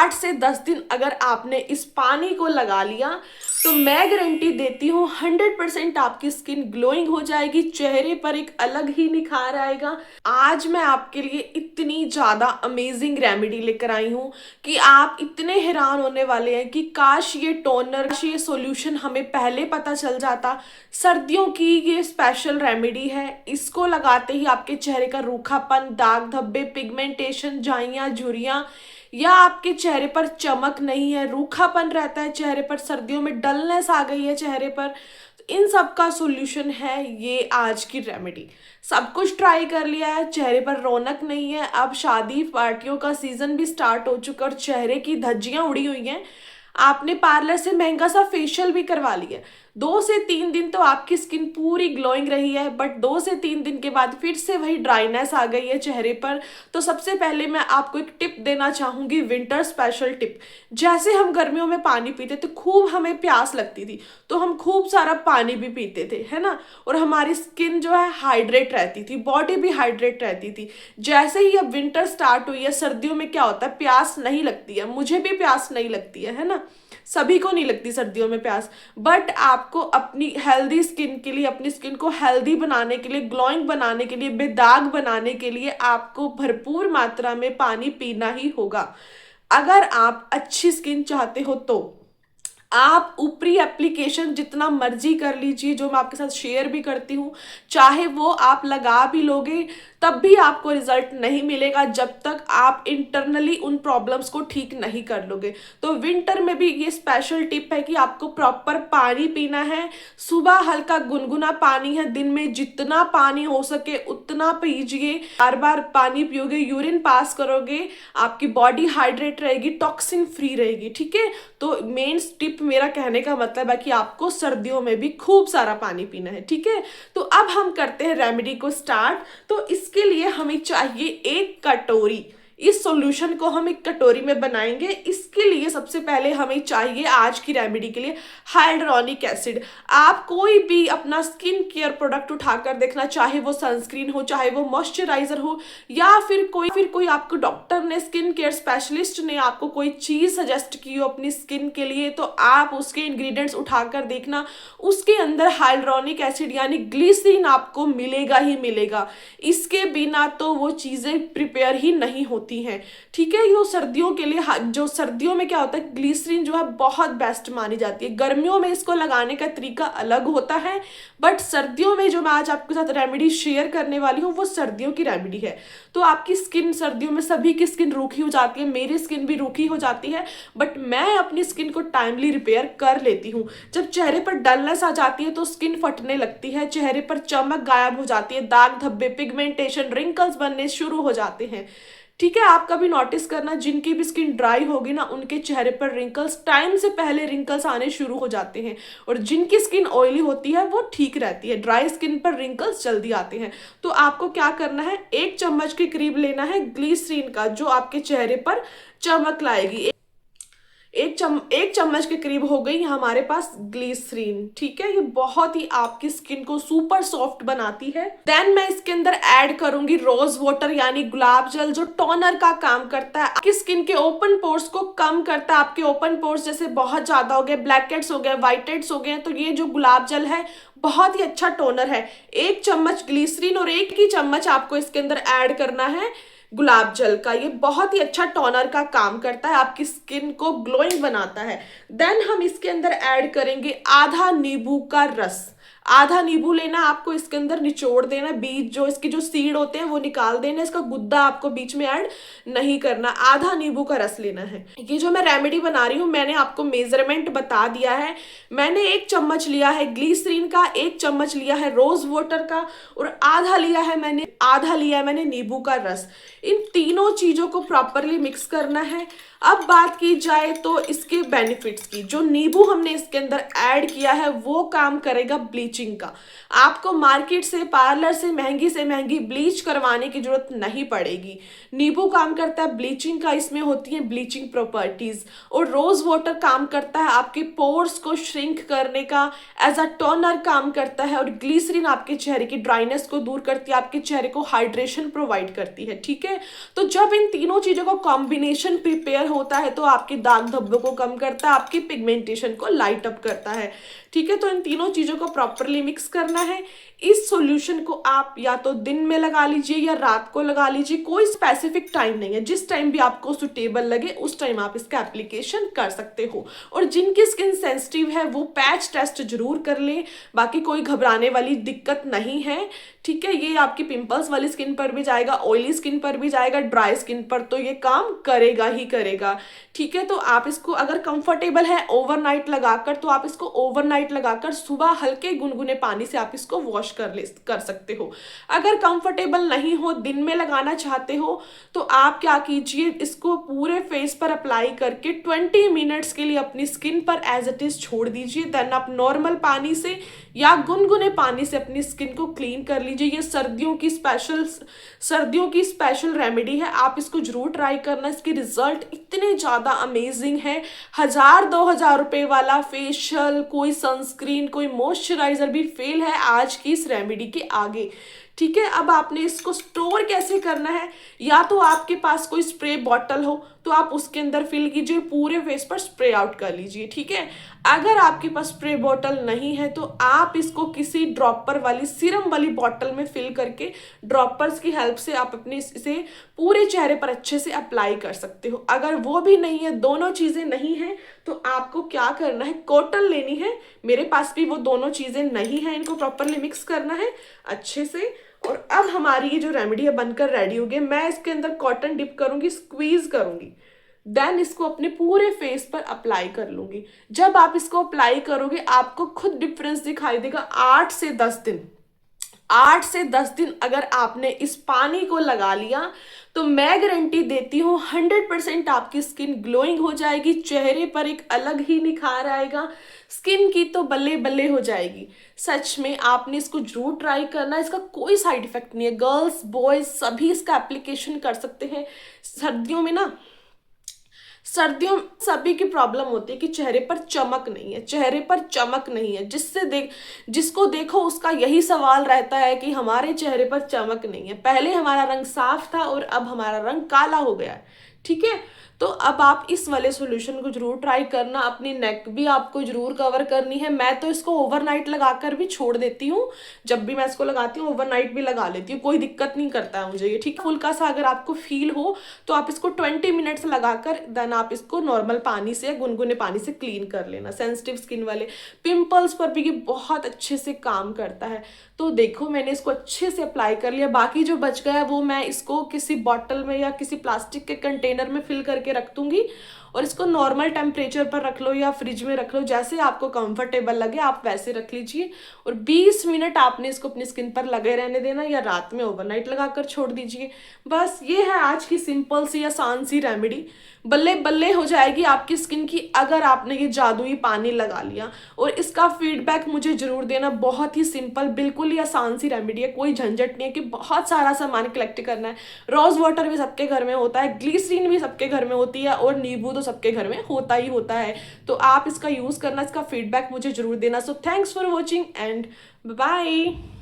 8 से 10 दिन अगर आपने इस पानी को लगा लिया तो मैं गारंटी देती हूँ 100% आपकी स्किन ग्लोइंग हो जाएगी, चेहरे पर एक अलग ही निखार आएगा। आज मैं आपके लिए इतनी ज़्यादा अमेजिंग रेमेडी लेकर आई हूँ कि आप इतने हैरान होने वाले हैं कि काश ये टोनर, काश ये सॉल्यूशन हमें पहले पता चल जाता। सर्दियों की ये स्पेशल रेमेडी है, इसको लगाते ही आपके चेहरे का रूखापन, दाग धब्बे, पिगमेंटेशन, झाइयाँ, झुर्रियाँ या आपके चेहरे पर चमक नहीं है, रूखापन रहता है चेहरे पर, सर्दियों में डलनेस आ गई है चेहरे पर, तो इन सब का सॉल्यूशन है ये आज की रेमेडी। सब कुछ ट्राई कर लिया है, चेहरे पर रौनक नहीं है, अब शादी पार्टियों का सीजन भी स्टार्ट हो चुका और चेहरे की धज्जियां उड़ी हुई हैं। आपने पार्लर से महंगा सा फेशियल भी करवा लिया, 2 से 3 दिन तो आपकी स्किन पूरी ग्लोइंग रही है, बट 2 से 3 दिन के बाद फिर से वही ड्राइनेस आ गई है चेहरे पर। तो सबसे पहले मैं आपको एक टिप देना चाहूंगी, विंटर स्पेशल टिप। जैसे हम गर्मियों में पानी पीते थे, खूब हमें प्यास लगती थी तो हम खूब सारा पानी भी पीते थे, है ना, और हमारी स्किन जो है हाइड्रेट रहती थी, बॉडी भी हाइड्रेट रहती थी। जैसे ही अब विंटर स्टार्ट हुई है, सर्दियों में क्या होता है, प्यास नहीं लगती है, मुझे भी प्यास नहीं लगती है ना, सभी को नहीं लगती सर्दियों में प्यास। बट आपको अपनी हेल्दी स्किन के लिए, अपनी स्किन को हेल्दी बनाने के लिए, ग्लोइंग बनाने के लिए, बेदाग बनाने के लिए आपको भरपूर मात्रा में पानी पीना ही होगा। अगर आप अच्छी स्किन चाहते हो तो आप ऊपरी एप्लीकेशन जितना मर्जी कर लीजिए, जो मैं आपके साथ शेयर भी करती हूँ, चाहे वो आप लगा भी लोगे तब भी आपको रिजल्ट नहीं मिलेगा जब तक आप इंटरनली उन प्रॉब्लम्स को ठीक नहीं कर लोगे। तो विंटर में भी ये स्पेशल टिप है कि आपको प्रॉपर पानी पीना है। सुबह हल्का गुनगुना पानी है, दिन में जितना पानी हो सके उतना पीजिए। बार बार पानी पियोगे, यूरिन पास करोगे, आपकी बॉडी हाइड्रेट रहेगी, टॉक्सिन फ्री रहेगी, ठीक है। तो मेन टिप, मेरा कहने का मतलब है कि आपको सर्दियों में भी खूब सारा पानी पीना है, ठीक है। तो अब हम करते हैं रेमेडी को स्टार्ट। तो इसके लिए हमें चाहिए 1 कटोरी। इस सॉल्यूशन को हम एक कटोरी में बनाएंगे। इसके लिए सबसे पहले हमें चाहिए आज की रेमेडी के लिए हाइड्रोनिक एसिड। आप कोई भी अपना स्किन केयर प्रोडक्ट उठाकर देखना, चाहे वो सनस्क्रीन हो, चाहे वो मॉइस्चराइजर हो, या फिर कोई आपको डॉक्टर ने, स्किन केयर स्पेशलिस्ट ने आपको कोई चीज सजेस्ट की हो अपनी स्किन के लिए, तो आप उसके इंग्रेडिएंट्स उठाकर देखना, उसके अंदर हाइड्रोनिक एसिड यानी ग्लिसरीन आपको मिलेगा ही मिलेगा। इसके बिना तो वो चीजें प्रिपेयर ही नहीं होती हैं, ठीक है। ये सर्दियों के लिए, जो सर्दियों में क्या होता है, ग्लिसरीन जो है बहुत बेस्ट मानी जाती है। गर्मियों में इसको लगाने का तरीका अलग होता है, बट सर्दियों में जो मैं आज आपके साथ रेमेडी शेयर करने वाली हूँ वो सर्दियों की रेमेडी है। तो आपकी स्किन सर्दियों में, सभी की स्किन रूखी हो जाती है, मेरी स्किन भी रूखी हो जाती है, बट मैं अपनी स्किन को टाइमली रिपेयर कर लेती हूँ। जब चेहरे पर डलनेस आ जाती है तो स्किन फटने लगती है, चेहरे पर चमक गायब हो जाती है, दाग धब्बे, पिगमेंटेशन, रिंकल्स बनने शुरू हो जाते हैं, ठीक है। आप कभी नोटिस करना, जिनकी भी स्किन ड्राई होगी ना, उनके चेहरे पर रिंकल्स, टाइम से पहले रिंकल्स आने शुरू हो जाते हैं, और जिनकी स्किन ऑयली होती है वो ठीक रहती है, ड्राई स्किन पर रिंकल्स जल्दी आते हैं। तो आपको क्या करना है, 1 चम्मच के करीब लेना है ग्लिसरीन का, जो आपके चेहरे पर चमक लाएगी। एक चम्मच के करीब हो गई हमारे पास ग्लिसरीन, ठीक है। ये बहुत ही आपकी स्किन को सुपर सॉफ्ट बनाती है। देन मैं इसके अंदर ऐड करूंगी रोज वाटर यानी गुलाब जल, जो टोनर का काम करता है, आपकी स्किन के ओपन पोर्स को कम करता है। आपके ओपन पोर्स जैसे बहुत ज्यादा हो गए, ब्लैक हेड्स हो गए, व्हाइट हेड्स हो गए, तो ये जो गुलाब जल है बहुत ही अच्छा टोनर है। 1 चम्मच ग्लिसरीन और 1 ही चम्मच आपको इसके अंदर ऐड करना है गुलाब जल का। ये बहुत ही अच्छा टोनर का काम करता है, आपकी स्किन को ग्लोइंग बनाता है। देन हम इसके अंदर ऐड करेंगे आधा नींबू का रस। आधा नींबू लेना आपको, इसके अंदर निचोड़ देना, बीज जो इसकी जो सीड होते हैं वो निकाल देना, इसका गुद्दा आपको बीच में ऐड नहीं करना, आधा नींबू का रस लेना है। ये जो मैं रेमेडी बना रही हूँ, मैंने आपको मेजरमेंट बता दिया है। मैंने 1 चम्मच लिया है ग्लिसरीन का, 1 चम्मच लिया है रोज वाटर का, और आधा लिया है मैंने नींबू का रस। इन तीनों चीजों को प्रॉपरली मिक्स करना है। अब बात की जाए तो इसके बेनिफिट्स की, जो नींबू हमने इसके अंदर ऐड किया है वो काम करेगा ब्लीचिंग का। आपको मार्केट से, पार्लर से महंगी ब्लीच करवाने की जरूरत नहीं पड़ेगी। नींबू काम करता है ब्लीचिंग का, इसमें होती है ब्लीचिंग प्रॉपर्टीज। और रोज वाटर काम करता है आपके पोर्स को श्रिंक करने का, एज अ टोनर काम करता है। और ग्लिसरीन आपके चेहरे की ड्राइनेस को दूर करती है, आपके चेहरे को हाइड्रेशन प्रोवाइड करती है, ठीक है। तो जब इन तीनों चीजों का कॉम्बिनेशन प्रिपेयर अगर होता है तो आपके दाग धब्बों को कम करता है, आपकी पिगमेंटेशन को लाइट अप करता है। ठीक है, तो इन तीनों चीज़ों को प्रॉपरली मिक्स करना है। इस सॉल्यूशन को आप या तो दिन में लगा लीजिए या रात को लगा लीजिए, कोई स्पेसिफिक टाइम नहीं है, जिस टाइम भी आपको सुटेबल लगे उस टाइम आप इसका एप्लीकेशन कर सकते हो। और जिनकी स्किन सेंसिटिव है वो पैच टेस्ट जरूर कर लें, बाकी कोई घबराने वाली दिक्कत नहीं है। ठीक है, ये आपकी पिंपल्स वाली स्किन पर भी जाएगा, ऑयली स्किन पर भी जाएगा, ड्राई स्किन पर तो ये काम करेगा ही करेगा। ठीक है, तो आप इसको अगर कंफर्टेबल है ओवरनाइट लगाकर तो आप इसको ओवरनाइट लगाकर सुबह हल्के गुनगुने पानी से आप इसको वॉश कर सकते हो। अगर कंफर्टेबल नहीं हो, दिन में लगाना चाहते हो, तो आप क्या कीजिए, इसको पूरे फेस पर अप्लाई करके 20 मिनट्स के लिए अपनी स्किन पर एज इट इज छोड़ दीजिए। देन आप नॉर्मल पानी से या गुनगुने पानी से अपनी स्किन को क्लीन कर लीजिए। ये सर्दियों की स्पेशल रेमेडी है, आप इसको जरूर ट्राई करना। इसके रिजल्ट इतने ज़्यादा अमेजिंग है। 1000-2000 रुपए वाला फेशियल, कोई सनस्क्रीन, कोई मॉइस्चराइजर भी फेल है आज की इस रेमेडी के आगे। ठीक है, अब आपने इसको स्टोर कैसे करना है, या तो आपके पास कोई स्प्रे बॉटल हो तो आप उसके अंदर फिल कीजिए, पूरे फेस पर स्प्रे आउट कर लीजिए। ठीक है, अगर आपके पास स्प्रे बॉटल नहीं है तो आप इसको किसी ड्रॉपर वाली सीरम वाली बॉटल में फिल करके ड्रॉपर्स की हेल्प से आप अपने इसे पूरे चेहरे पर अच्छे से अप्लाई कर सकते हो। अगर वो भी नहीं है, दोनों चीज़ें नहीं है, तो आपको क्या करना है, कॉटन लेनी है। मेरे पास भी वो दोनों चीज़ें नहीं है, इनको प्रॉपरली मिक्स करना है अच्छे से। और अब हमारी ये जो रेमेडी है बनकर रेडी हो गई। मैं इसके अंदर कॉटन डिप करूंगी, स्क्वीज करूंगी, देन इसको अपने पूरे फेस पर अप्लाई कर लूंगी। जब आप इसको अप्लाई करोगे आपको खुद डिफरेंस दिखाई देगा। 8 से 10 दिन अगर आपने इस पानी को लगा लिया तो मैं गारंटी देती हूँ 100% आपकी स्किन ग्लोइंग हो जाएगी, चेहरे पर एक अलग ही निखार आएगा, स्किन की तो बल्ले बल्ले हो जाएगी। सच में आपने इसको जरूर ट्राई करना, इसका कोई साइड इफेक्ट नहीं है। गर्ल्स बॉयज सभी इसका एप्लीकेशन कर सकते हैं। सर्दियों सभी की प्रॉब्लम होती है कि चेहरे पर चमक नहीं है, जिसको देखो उसका यही सवाल रहता है कि हमारे चेहरे पर चमक नहीं है। पहले हमारा रंग साफ था और अब हमारा रंग काला हो गया है। ठीक है, तो अब आप इस वाले सॉल्यूशन को जरूर ट्राई करना। अपनी नेक भी आपको जरूर कवर करनी है। मैं तो इसको ओवरनाइट लगाकर भी छोड़ देती हूँ, जब भी मैं इसको लगाती हूँ ओवरनाइट भी लगा लेती हूँ, कोई दिक्कत नहीं करता है मुझे ये। ठीक है, हल्का सा अगर आपको फील हो तो आप इसको 20 मिनट्स लगाकर देन आप इसको नॉर्मल पानी से या गुनगुने पानी से क्लीन कर लेना। सेंसिटिव स्किन वाले पिंपल्स पर भी ये बहुत अच्छे से काम करता है। तो देखो मैंने इसको अच्छे से अप्लाई कर लिया, बाकी जो बच गया वो मैं इसको किसी बॉटल में या किसी प्लास्टिक के कंटेनर में फिल करके रख दूंगी और इसको नॉर्मल टेम्परेचर पर रख लो या फ्रिज में रख लो, जैसे आपको कंफर्टेबल लगे आप वैसे रख लीजिए। और 20 मिनट आपने इसको अपनी स्किन पर लगे रहने देना या रात में ओवरनाइट लगाकर छोड़ दीजिए। बस ये है आज की सिंपल सी आसान सी रेमेडी, बल्ले बल्ले हो जाएगी आपकी स्किन की अगर आपने ये जादुई पानी लगा लिया। और इसका फीडबैक मुझे जरूर देना। बहुत ही सिंपल, बिल्कुल ही आसान सी रेमेडी है, कोई झंझट नहीं है कि बहुत सारा सामान कलेक्ट करना है। रोज वाटर भी सबके घर में होता है, ग्लिसरीन भी सबके घर में होती है और नींबू तो सबके घर में होता ही होता है। तो आप इसका यूज करना, इसका फीडबैक मुझे जरूर देना। So thanks for watching and bye.